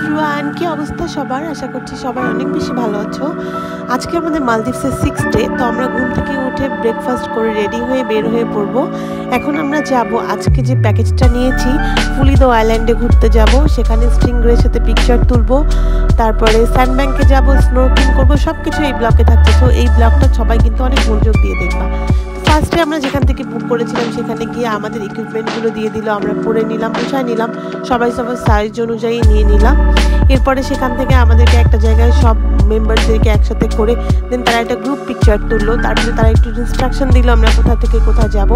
Everyone, কি অবস্থা সবার? আশা করছি সবাই অনেক বেশি ভালো আছো। আজকে আমাদের মালদ্বীপসের 6th ডে। তো আমরা ঘুম থেকে উঠে ব্রেকফাস্ট করে রেডি হয়ে বের হয়ে পড়বো। এখন আমরা যাব আজকে যে প্যাকেজটা নিয়েছি ফুলিদো আইল্যান্ডে ঘুরতে যাব। সেখানে স্টিংরের সাথে পিকচার তুলবো, তারপরে স্যান্ডব্যাংকে যাব, স্নোর্কেলিং করবো, সব কিছু এই ব্লগে থাকছে। তো এই ব্লগটা সবাই কিন্তু অনেক মনোযোগ দিয়ে দেখবা। ফার্স্টে আমরা যেখান থেকে বুক করেছিলাম সেখানে গিয়ে আমাদের ইকুইপমেন্টগুলো দিয়ে দিল, আমরা পরে নিলাম, গুছায় নিলাম, সবাই সবার সাইজ অনুযায়ী নিয়ে নিলাম। এরপরে সেখান থেকে আমাদেরকে একটা জায়গায় সব মেম্বারদেরকে একসাথে করে দেন তারা একটা গ্রুপ পিকচার তুললো। তারপরে তারা একটু ইনস্ট্রাকশন দিল আমরা কোথা থেকে কোথায় যাব।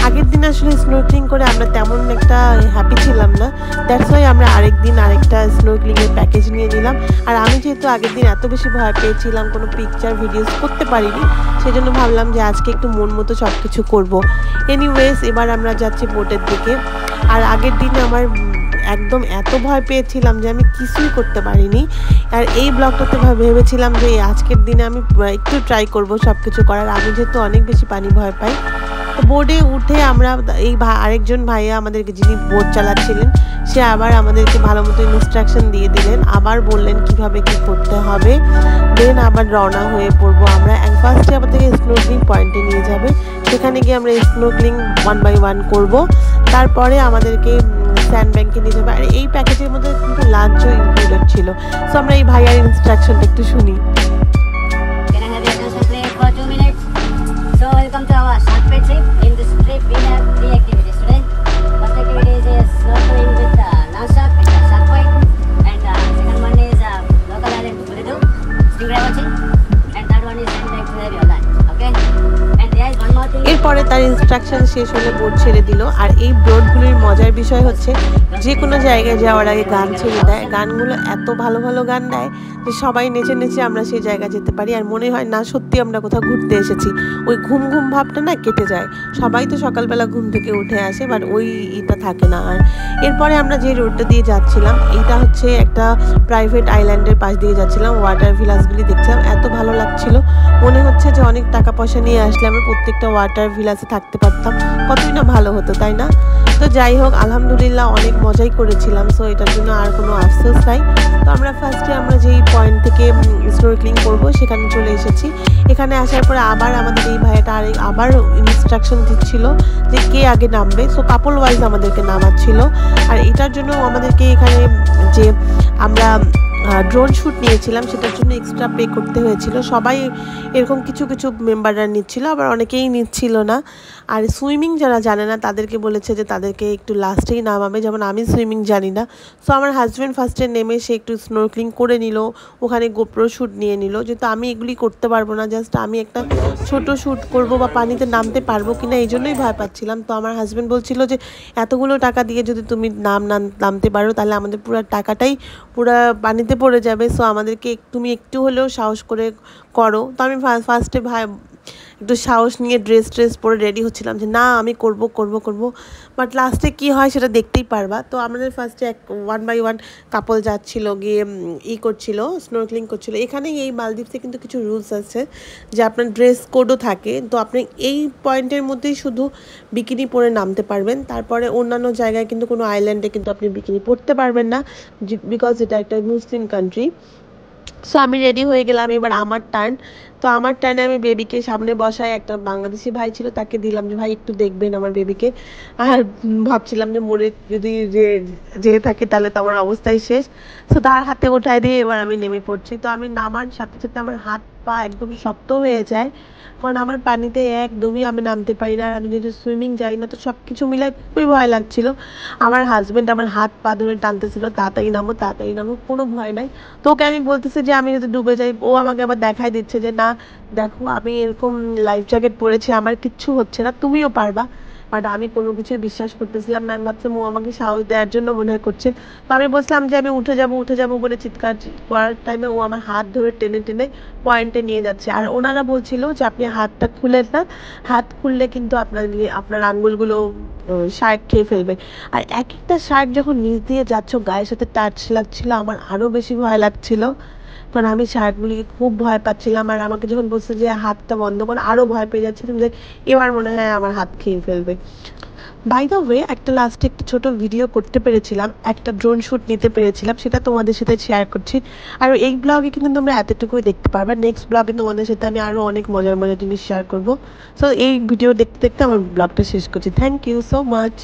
আগের দিন আসলে স্নোর্কেলিং করে আমরা তেমন একটা হ্যাপি ছিলাম না, দ্যাটস ওয়াই আমরা আরেকদিন আরেকটা স্নোর্কেলিংয়ের প্যাকেজ নিয়ে নিলাম। আর আমি যেহেতু আগের দিন এত বেশি ভয় পেয়েছিলাম, কোনো পিকচার ভিডিওস করতে পারিনি, সেজন্য ভাবলাম যে আজকে একটু মন মতো সব কিছু করবো। এনিওয়েজ, এবার আমরা যাচ্ছি বোটের দিকে। আর আগের দিনে আমার একদম এত ভয় পেয়েছিলাম যে আমি কিছুই করতে পারিনি। আর এই ব্লগটাতে ভেবেছিলাম যে আজকের দিনে আমি একটু ট্রাই করব সব কিছু করার। আমি যেহেতু অনেক বেশি পানি ভয় পাই। তো বোর্ডে উঠে আমরা এই আরেকজন ভাইয়া আমাদেরকে, যিনি বোট চালাচ্ছিলেন, সে আবার আমাদেরকে ভালো মতো ইনস্ট্রাকশন দিয়ে দিলেন, আবার বললেন কিভাবে কি করতে হবে। দেন আবার রওনা হয়ে পড়বো আমরা। ফার্স্টে আমাদেরকে স্নোর্কেলিং পয়েন্টে নিয়ে যাবে, সেখানে গিয়ে আমরা স্নোর্কেলিং 1 by 1 করব। তারপরে আমাদেরকে স্যান্ডব্যাংকে নিয়ে যাবে। আর এই প্যাকেজের মধ্যে কিন্তু লাঞ্চও ইনক্লুডেড ছিল। সো আমরা এই ভাইয়ার ইনস্ট্রাকশনটা একটু শুনি। Welcome to our Shark trip. In this trip, we have 3 activities today. First activity is snorkeling with Now Shark at the Shark Point, and second one is local island to Pulido, stingray watching, and third one is sandbank to have your lunch. Okay? And there is one more thing. এরপরে তার instruction শেষ হলে boat ছেড়ে দিল। আর এই বোটগুলির মজার বিষয় হচ্ছে যে কোনো জায়গায় যাওয়ার আগে গান ছেড়ে দেয়। গানগুলো এত ভালো ভালো গান দেয় যে সবাই নেচে নেচে আমরা সেই জায়গায় যেতে পারি। আর মনে হয় না সত্যি আমরা কোথাও ঘুরতে এসেছি। ওই ঘুম ঘুম ভাবটা না কেটে যায়। সবাই তো সকালবেলা ঘুম থেকে উঠে আসে, বাট ওই এটা থাকে না। আর এরপরে আমরা যে রোডটা দিয়ে যাচ্ছিলাম, এইটা হচ্ছে একটা প্রাইভেট আইল্যান্ডের পাশ দিয়ে যাচ্ছিলাম। ওয়াটার ভিলাসগুলি দেখছিলাম, এত ভালো লাগছিল। মনে হচ্ছে যে অনেক টাকা পয়সা নিয়ে আসলে আমরা প্রত্যেকটা ওয়াটার ভিলাসে থাকতে পারতাম, কতই না ভালো হতো, তাই না? তো যাই হোক, আলহামদুলিল্লাহ অনেক মজাই করেছিলাম। সো এটার জন্য আর কোনো আফসোস নাই। তো আমরা ফার্স্টে আমরা যেই পয়েন্ট থেকে স্নোর্কেলিং করব সেখানে চলে এসেছি। এখানে আসার পরে আবার আমাদের এই ভাইয়াটা আবার ইনস্ট্রাকশন দিচ্ছিল যে কে আগে নামবে। সো কাপল ওয়াইজ আমাদেরকে নামাচ্ছিল। আর এটার জন্য আমাদেরকে এখানে যে আমরা ড্রোন শ্যুট নিয়েছিলাম সেটার জন্য এক্সট্রা পে করতে হয়েছিল। সবাই এরকম কিছু কিছু মেম্বাররা নিচ্ছিল, আবার অনেকেই নিচ্ছিল না। আর সুইমিং যারা জানে না তাদেরকে বলেছে যে তাদেরকে একটু লাস্টেই নামাবে, যেমন আমি সুইমিং জানি না। সো আমার হাজব্যান্ড ফার্স্টে নেমে সে একটু স্নোর্কেলিং করে নিল, ওখানে গোপ্রো শ্যুট নিয়ে নিল। যেহেতু আমি এগুলি করতে পারবো না, জাস্ট আমি একটা ছোট শ্যুট করব বা পানিতে নামতে পারবো কিনা এই জন্যই ভয় পাচ্ছিলাম। তো আমার হাজব্যান্ড বলছিল যে এতগুলো টাকা দিয়ে যদি তুমি নামতে পারো তাহলে আমাদের পুরো টাকাটাই পুরো পানিতে পড়ে যাবে। সো আমাদেরকে তুমি একটু হলেও সাহস করে করো। তো আমি ফার্স্টে একটু সাহস নিয়ে ড্রেস পরে রেডি হচ্ছিলাম যে না আমি করব। বাট লাস্টে কি হয় সেটা দেখতেই পারবা। তো আমাদের ফার্স্টে 1 by 1 কাপল যাচ্ছিল, গিয়ে করছিল, স্নোর্কেলিং করছিল। এখানে এই মালদ্বীপসে কিন্তু কিছু রুলস আছে যে আপনার ড্রেস কোডও থাকে। তো আপনি এই পয়েন্টের মধ্যেই শুধু বিকিনি পরে নামতে পারবেন। তারপরে অন্যান্য জায়গায় কিন্তু কোনো আইল্যান্ডে কিন্তু আপনি বিকিনি পরতে পারবেন না, বিকজ এটা একটা মুসলিম কান্ট্রি। সো আমি রেডি হয়ে গেলাম, এবার আমার টার্ন। তো আমার টার্নে আমি বেবিকে সামনে বসায়, একটা বাংলাদেশি ভাই ছিল তাকে দিলাম যে ভাই একটু দেখবেন আমার বেবিকে। আর ভাবছিলাম যে মরে যদি যেয়ে থাকে তাহলে তো আমার অবস্থাই শেষ। সো তার হাতে ওঠায় দিয়ে এবার আমি নেমে পড়ছি। তো আমি নামার সাথে সাথে আমার হাত পা একদমই শক্ত হয়ে যায়, কারণ আমার পানিতে একদমই আমি নামতে পারি না। আমি যদি সুইমিং যাই না, তো সব কিছু মিলে খুবই ভয় লাগছিল। আমার হাজব্যান্ড আমার হাত পা ধরে টানতেছিল, তাড়াতাড়ি নামো, কোনো ভয় নাই। তো ওকে আমি বলতেছি যে আমি যদি ডুবে যাই, ও আমাকে আবার দেখাই দিচ্ছে যে না দেখো আমি এরকম লাইফ জ্যাকেট পরেছি, আমার কিচ্ছু হচ্ছে না, তুমিও পারবা। বাট আমি কোনো কিছু বিশ্বাস করতেছিলাম না। আমি ভাবছিলাম ও আমাকে সাহস দেওয়ার জন্য মনে হয় করছে। তো আমি বলছিলাম যে আমি উঠে যাবো বলে চিৎকার করার টাইমে ও আমার হাত ধরে টেনে টেনে পয়েন্টে নিয়ে যাচ্ছে। আর ওনারা বলছিল যে আপনি হাতটা খুলেন না, হাত খুললে কিন্তু আপনার আঙ্গুলগুলো শার্ক খেয়ে ফেলবে। আর এক একটা শার্ক যখন নিচ দিয়ে যাচ্ছ গায়ের সাথে টাচ লাগছিল, আমার আরো বেশি ভয় লাগছিল, কারণ আমি শার্কগুলিকে খুব ভয় পাচ্ছিলাম। আর আমাকে যখন বলছে যে হাতটা বন্ধ করে, আরো ভয় পেয়ে যাচ্ছিলাম যে এবার মনে হয় আমার হাত খেয়ে ফেলবে। বাই দ্য ওয়ে, একটা লাস্টে একটা ছোট ভিডিও করতে পেরেছিলাম, একটা ড্রোন শ্যুট নিতে পেরেছিলাম, সেটা তোমাদের সাথে শেয়ার করছি। আর এই ব্লগে কিন্তু তোমরা এতটুকুই দেখতে পারবে, নেক্সট ব্লগে তোমাদের সাথে আমি আরও অনেক মজার মজার জিনিস শেয়ার করবো। সো এই ভিডিও দেখতে দেখতে আমার ব্লগটা শেষ করছি। Thank you so much.